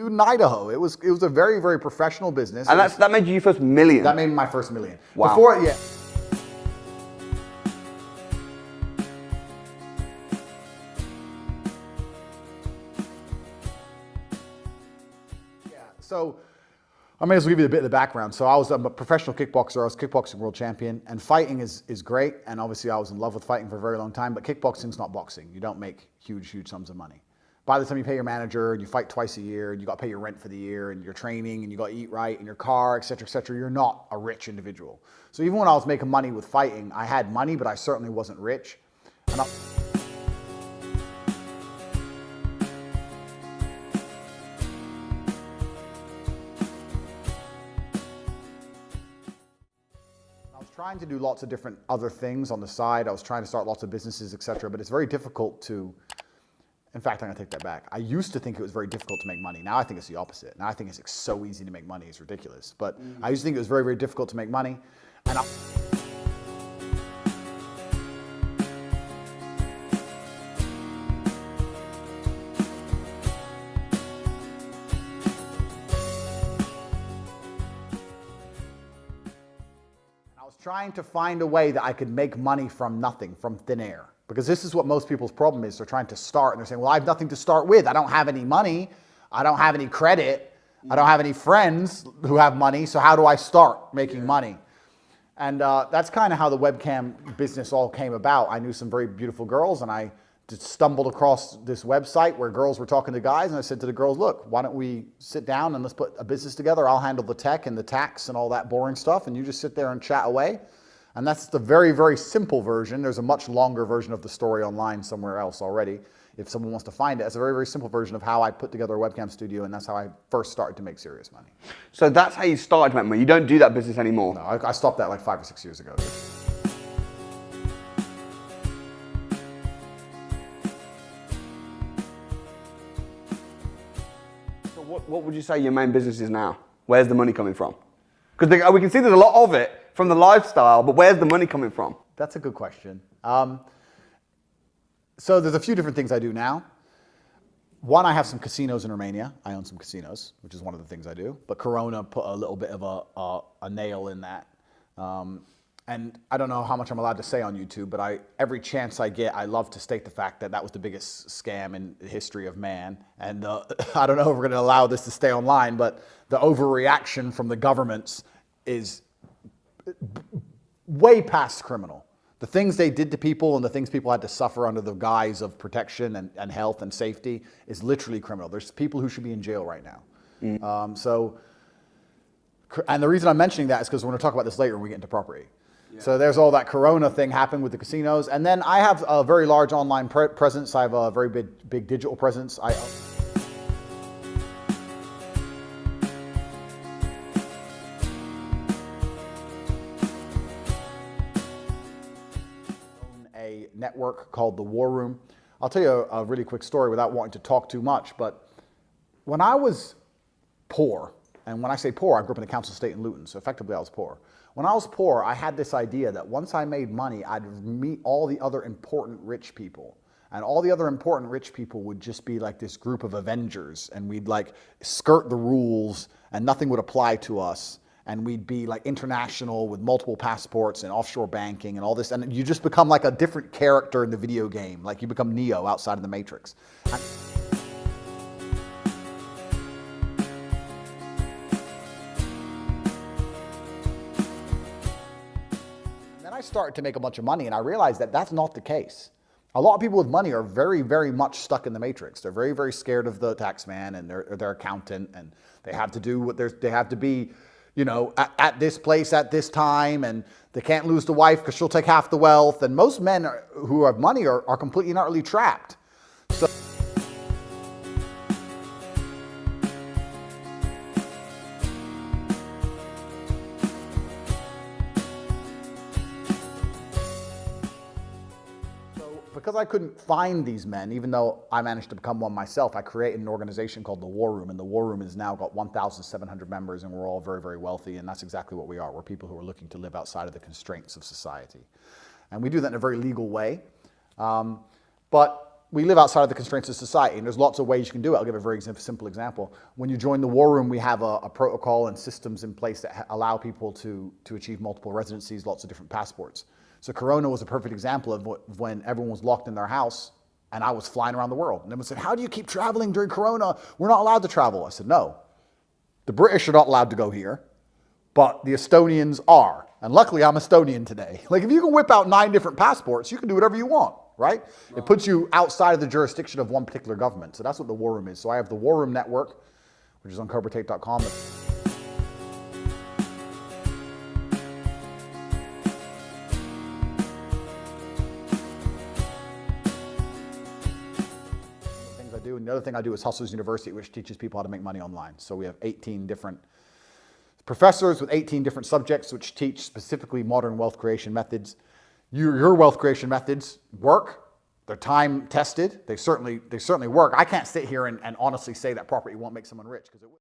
in Idaho. It was a very, very professional business. And that made you your first million? That made me my first million. Wow. Before, yeah. So I may as well give you a bit of the background. So I was a professional kickboxer. I was kickboxing world champion, and fighting is great. And obviously I was in love with fighting for a very long time, but kickboxing's not boxing. You don't make huge sums of money. By the time you pay your manager and you fight twice a year and you got to pay your rent for the year and your training and you got to eat right and your car, et cetera, you're not a rich individual. So even when I was making money with fighting, I had money, but I certainly wasn't rich. And trying to do lots of different other things on the side. I was trying to start lots of businesses, etc. But it's very difficult to, in fact, I'm gonna take that back. I used to think it was very difficult to make money. Now I think it's the opposite. Now I think it's so easy to make money, it's ridiculous. But I used to think it was very, very difficult to make money. And I trying to find a way that I could make money from nothing, from thin air. Because this is what most people's problem is. They're trying to start and they're saying, well, I have nothing to start with. I don't have any money. I don't have any credit. I don't have any friends who have money. So how do I start making money? And that's kind of how the webcam business all came about. I knew some very beautiful girls and I just stumbled across this website where girls were talking to guys, and I said to the girls, look, why don't we sit down and let's put a business together. I'll handle the tech and the tax and all that boring stuff, and you just sit there and chat away. And that's the very, very simple version. There's a much longer version of the story online somewhere else already. If someone wants to find it, it's a very, very simple version of how I put together a webcam studio, and that's how I first started to make serious money. So that's how you started to make money. You don't do that business anymore? No, I stopped that like 5 or 6 years ago. What would you say your main business is now? Where's the money coming from? Because we can see there's a lot of it from the lifestyle, but where's the money coming from? That's a good question. So there's a few different things I do now. One, I have some casinos in Romania. I own some casinos, which is one of the things I do. But Corona put a little bit of a nail in that. And I don't know how much I'm allowed to say on YouTube, but every chance I get, I love to state the fact that that was the biggest scam in the history of man. And I don't know if we're going to allow this to stay online, but the overreaction from the governments is way past criminal. The things they did to people and the things people had to suffer under the guise of protection and health and safety is literally criminal. There's people who should be in jail right now. And the reason I'm mentioning that is because we're going to talk about this later when we get into property. Yeah. So there's all that Corona thing happened with the casinos. And then I have a very large online presence. I have a very big digital presence. I own a network called the War Room. I'll tell you a really quick story without wanting to talk too much. But when I was poor, and when I say poor, I grew up in the Council Estate in Luton, so effectively I was poor. When I was poor, I had this idea that once I made money, I'd meet all the other important rich people. And all the other important rich people would just be like this group of Avengers, and we'd like skirt the rules and nothing would apply to us. And we'd be like international with multiple passports and offshore banking and all this. And you just become like a different character in the video game. Like you become Neo outside of the Matrix. I started to make a bunch of money, and I realized that that's not the case. A lot of people with money are very, very much stuck in the matrix. They're very, very scared of the tax man and their accountant, and they have to do what they have to be, you know, at this place at this time, and they can't lose the wife because she'll take half the wealth. And most men who have money are completely and utterly trapped. So because I couldn't find these men, even though I managed to become one myself, I created an organization called the War Room, and the War Room has now got 1,700 members, and we're all very, very wealthy, and that's exactly what we are. We're people who are looking to live outside of the constraints of society. And we do that in a very legal way. But we live outside of the constraints of society, and there's lots of ways you can do it. I'll give a very simple example. When you join the war room, we have a protocol and systems in place that allow people to achieve multiple residencies, lots of different passports. So Corona was a perfect example of when everyone was locked in their house and I was flying around the world. And everyone said, how do you keep traveling during Corona? We're not allowed to travel. I said, no. The British are not allowed to go here, but the Estonians are. And luckily, I'm Estonian today. Like, if you can whip out 9 different passports, you can do whatever you want, right? It puts you outside of the jurisdiction of one particular government. So that's what the War Room is. So I have the War Room Network, which is on cobratate.com. And the other thing I do is Hustlers University, which teaches people how to make money online. So we have 18 different professors with 18 different subjects which teach specifically modern wealth creation methods. Your wealth creation methods work. They're time tested. They certainly work. I can't sit here and honestly say that property won't make someone rich because it will.